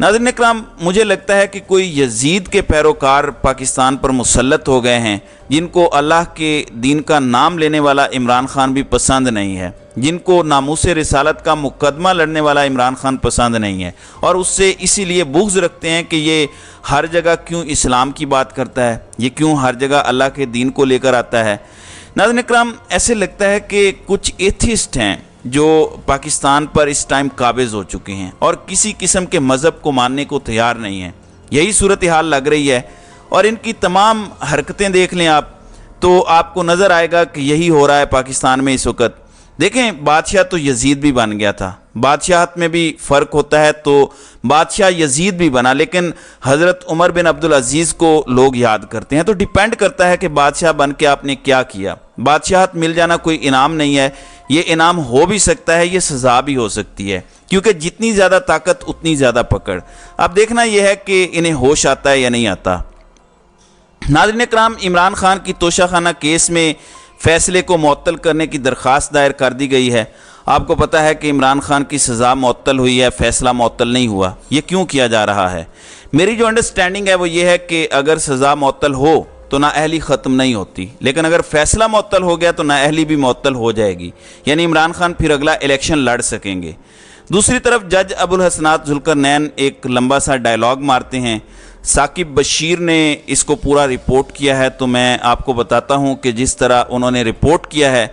ناظرین اکرام، مجھے لگتا ہے کہ کوئی یزید کے پیروکار پاکستان پر مسلط ہو گئے ہیں جن کو اللہ کے دین کا نام لینے والا عمران خان بھی پسند نہیں ہے، جن کو ناموس رسالت کا مقدمہ لڑنے والا عمران خان پسند نہیں ہے، اور اس سے اسی لیے بغض رکھتے ہیں کہ یہ ہر جگہ کیوں اسلام کی بات کرتا ہے، یہ کیوں ہر جگہ اللہ کے دین کو لے کر آتا ہے۔ ناظرین اکرام، ایسے لگتا ہے کہ کچھ ایتھیسٹ ہیں جو پاکستان پر اس ٹائم قابض ہو چکے ہیں اور کسی قسم کے مذہب کو ماننے کو تیار نہیں ہیں۔ یہی صورتحال لگ رہی ہے، اور ان کی تمام حرکتیں دیکھ لیں آپ تو آپ کو نظر آئے گا کہ یہی ہو رہا ہے پاکستان میں اس وقت۔ دیکھیں، بادشاہ تو یزید بھی بن گیا تھا، بادشاہت میں بھی فرق ہوتا ہے، تو بادشاہ یزید بھی بنا، لیکن حضرت عمر بن عبدالعزیز کو لوگ یاد کرتے ہیں۔ تو ڈیپینڈ کرتا ہے کہ بادشاہ بن کے آپ نے کیا کیا۔ بادشاہت مل جانا کوئی انعام نہیں ہے، یہ انعام ہو بھی سکتا ہے، یہ سزا بھی ہو سکتی ہے، کیونکہ جتنی زیادہ طاقت اتنی زیادہ پکڑ۔ اب دیکھنا یہ ہے کہ انہیں ہوش آتا ہے یا نہیں آتا۔ ناظرین اکرام، عمران خان کی توشہ خانہ کیس میں فیصلے کو معطل کرنے کی درخواست دائر کر دی گئی ہے۔ آپ کو پتہ ہے کہ عمران خان کی سزا معطل ہوئی ہے، فیصلہ معطل نہیں ہوا۔ یہ کیوں کیا جا رہا ہے؟ میری جو انڈرسٹینڈنگ ہے وہ یہ ہے کہ اگر سزا معطل ہو تو نااہلی ختم نہیں ہوتی، لیکن اگر فیصلہ معطل ہو گیا تو نااہلی بھی معطل ہو جائے گی، یعنی عمران خان پھر اگلا الیکشن لڑ سکیں گے۔ دوسری طرف جج ابوالحسنات ذوالقرنین ایک لمبا سا ڈائلاگ مارتے ہیں۔ ثاقب بشیر نے اس کو پورا رپورٹ کیا ہے، تو میں آپ کو بتاتا ہوں کہ جس طرح انہوں نے رپورٹ کیا ہے،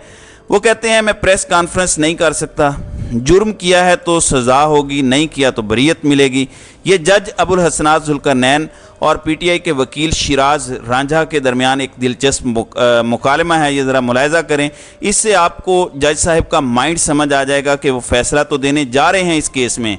وہ کہتے ہیں میں پریس کانفرنس نہیں کر سکتا، جرم کیا ہے تو سزا ہوگی، نہیں کیا تو بریت ملے گی۔ یہ جج ابوالحسنات ذوالقرنین اور پی ٹی آئی کے وکیل شیراز رانجھا کے درمیان ایک دلچسپ مکالمہ ہے، یہ ذرا ملاحظہ کریں، اس سے آپ کو جج صاحب کا مائنڈ سمجھ آ جائے گا کہ وہ فیصلہ تو دینے جا رہے ہیں اس کیس میں۔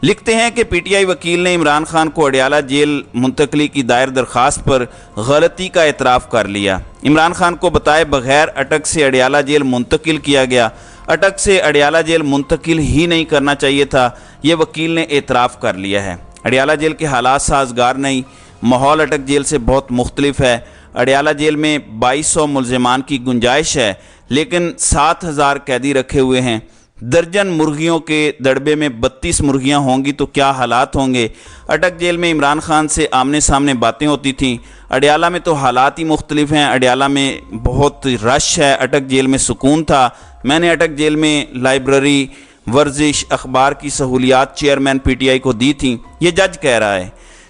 لکھتے ہیں کہ پی ٹی آئی وکیل نے عمران خان کو اڈیالہ جیل منتقلی کی دائر درخواست پر غلطی کا اعتراف کر لیا۔ عمران خان کو بتائے بغیر اٹک سے اڈیالہ جیل منتقل کیا گیا، اٹک سے اڈیالہ جیل منتقل ہی نہیں کرنا چاہیے تھا، یہ وکیل نے اعتراف کر لیا ہے۔ اڈیالہ جیل کے حالات سازگار نہیں، ماحول اٹک جیل سے بہت مختلف ہے۔ اڈیالہ جیل میں 2200 ملزمان کی گنجائش ہے، لیکن 7000 قیدی رکھے ہوئے ہیں۔ درجن مرغیوں کے دڑبے میں 32 مرغیاں ہوں گی تو کیا حالات ہوں گے۔ اٹک جیل میں عمران خان سے آمنے سامنے باتیں ہوتی تھیں، اڈیالہ میں تو حالات ہی مختلف ہیں۔ اڈیالہ میں بہت رش ہے، اٹک جیل میں سکون تھا۔ میں نے اٹک جیل میں لائبریری، ورزش، اخبار کی سہولیات چیئرمین پی ٹی آئی کو دی تھیں، یہ جج کہہ رہا ہے۔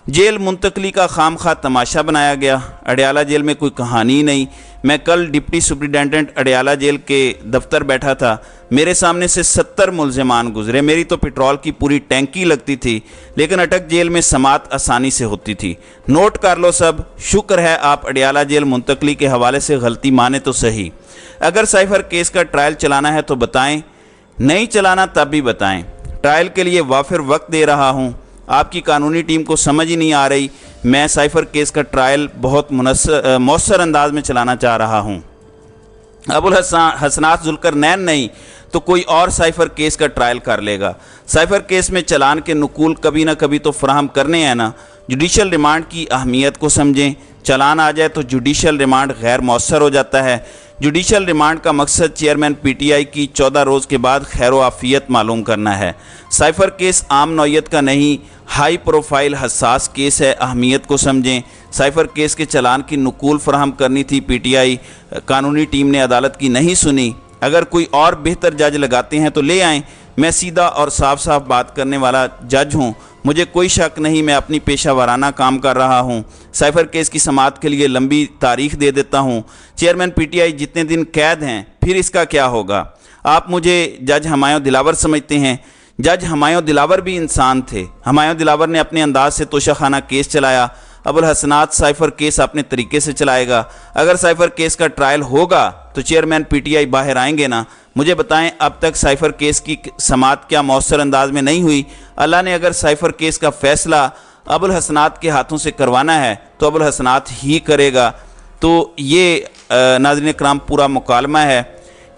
جیل منتقلی کا خام خواہ تماشا بنایا گیا، اڈیالہ جیل میں کوئی کہانی ہی نہیں۔ میں کل ڈپٹی سپرنٹینڈنٹ اڈیالہ جیل کے دفتر بیٹھا تھا، میرے سامنے سے 70 ملزمان گزرے، میری تو پٹرول کی پوری ٹینکی لگتی تھی، لیکن اٹک جیل میں سماعت آسانی سے ہوتی تھی۔ نوٹ کر لو سب، شکر ہے آپ اڈیالہ جیل منتقلی کے حوالے سے غلطی مانے تو صحیح۔ اگر سائفر کیس کا ٹرائل چلانا ہے تو بتائیں، نہیں چلانا تب بھی بتائیں، ٹرائل کے لیے وافر وقت دے رہا ہوں۔ آپ کی قانونی ٹیم کو سمجھ ہی نہیں آ رہی، میں سائفر کیس کا ٹرائل بہت مؤثر انداز میں چلانا چاہ رہا ہوں۔ ابوالحسنات ذوالقرنین نہیں تو کوئی اور سائفر کیس کا ٹرائل کر لے گا۔ سائفر کیس میں چلان کے نقول کبھی نہ کبھی تو فراہم کرنے ہیں نا۔ جوڈیشل ریمانڈ کی اہمیت کو سمجھیں، چلان آ جائے تو جوڈیشل ریمانڈ غیر مؤثر ہو جاتا ہے۔ جوڈیشل ریمانڈ کا مقصد چیئرمین پی ٹی آئی کی 14 روز کے بعد خیر و عافیت معلوم کرنا ہے۔ سائفر کیس عام نوعیت کا نہیں، ہائی پروفائل حساس کیس ہے، اہمیت کو سمجھیں۔ سائفر کیس کے چلان کی نقول فراہم کرنی تھی، پی ٹی آئی قانونی ٹیم نے عدالت کی نہیں سنی۔ اگر کوئی اور بہتر جج لگاتے ہیں تو لے آئیں، میں سیدھا اور صاف صاف بات کرنے والا جج ہوں، مجھے کوئی شک نہیں، میں اپنی پیشہ ورانہ کام کر رہا ہوں۔ سائفر کیس کی سماعت کے لیے لمبی تاریخ دے دیتا ہوں۔ چیئرمین پی ٹی آئی جتنے دن قید ہیں، پھر اس کا کیا ہوگا؟ آپ مجھے جج ہمایوں دلاور سمجھتے ہیں، جج ہمایوں دلاور بھی انسان تھے۔ ہمایوں دلاور نے اپنے انداز سے توشہ خانہ کیس چلایا، ابوالحسنات سائفر کیس اپنے طریقے سے چلائے گا۔ اگر سائفر کیس کا ٹرائل ہوگا تو چیئرمین پی ٹی آئی باہر آئیں گے نا۔ مجھے بتائیں اب تک سائفر کیس کی سماعت کیا مؤثر انداز میں نہیں ہوئی؟ اللہ نے اگر سائفر کیس کا فیصلہ ابوالحسنات کے ہاتھوں سے کروانا ہے تو ابوالحسنات ہی کرے گا۔ تو یہ ناظرین کرام پورا مکالمہ ہے،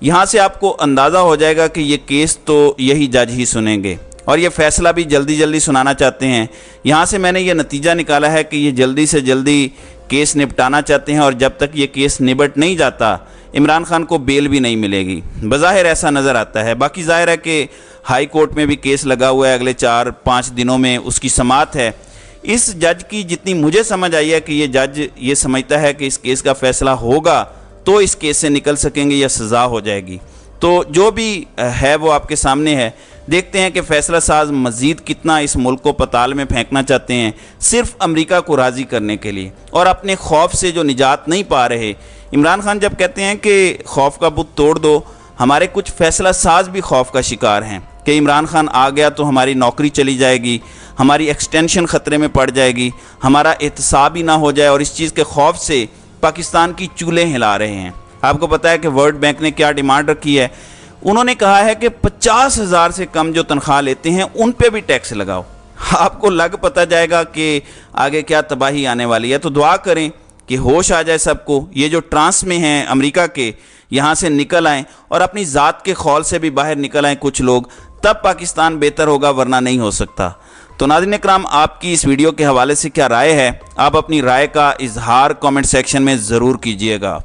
یہاں سے آپ کو اندازہ ہو جائے گا کہ یہ کیس تو یہی جج ہی سنیں گے، اور یہ فیصلہ بھی جلدی جلدی سنانا چاہتے ہیں۔ یہاں سے میں نے یہ نتیجہ نکالا ہے کہ یہ جلدی سے جلدی کیس نپٹانا چاہتے ہیں، اور جب تک یہ کیس نبٹ نہیں جاتا عمران خان کو بیل بھی نہیں ملے گی، بظاہر ایسا نظر آتا ہے۔ باقی ظاہر ہے کہ ہائی کورٹ میں بھی کیس لگا ہوا ہے، اگلے 4-5 دنوں میں اس کی سماعت ہے۔ اس جج کی جتنی مجھے سمجھ آئی ہے کہ یہ جج یہ سمجھتا ہے کہ اس کیس کا فیصلہ ہوگا تو اس کیس سے نکل سکیں گے یا سزا ہو جائے گی۔ تو جو بھی ہے وہ آپ کے سامنے ہے، دیکھتے ہیں کہ فیصلہ ساز مزید کتنا اس ملک کو پتال میں پھینکنا چاہتے ہیں صرف امریکہ کو راضی کرنے کے لیے، اور اپنے خوف سے جو نجات نہیں پا رہے۔ عمران خان جب کہتے ہیں کہ خوف کا بت توڑ دو، ہمارے کچھ فیصلہ ساز بھی خوف کا شکار ہیں کہ عمران خان آ گیا تو ہماری نوکری چلی جائے گی، ہماری ایکسٹینشن خطرے میں پڑ جائے گی، ہمارا احتساب ہی نہ ہو جائے، اور اس چیز کے خوف سے پاکستان کی چولیں ہلا رہے ہیں۔ آپ کو پتہ ہے کہ ورلڈ بینک نے کیا ڈیمانڈ رکھی ہے؟ انہوں نے کہا ہے کہ 50,000 سے کم جو تنخواہ لیتے ہیں ان پہ بھی ٹیکس لگاؤ۔ آپ کو لگ پتہ جائے گا کہ آگے کیا تباہی آنے والی ہے۔ تو دعا کریں کہ ہوش آ جائے سب کو، یہ جو ٹرانس میں ہیں امریکہ کے، یہاں سے نکل آئیں اور اپنی ذات کے خول سے بھی باہر نکل آئیں کچھ لوگ، تب پاکستان بہتر ہوگا، ورنہ نہیں ہو سکتا۔ تو ناظرین اکرام، آپ کی اس ویڈیو کے حوالے سے کیا رائے ہے؟ آپ اپنی رائے کا اظہار کامنٹ سیکشن میں ضرور کیجئے گا۔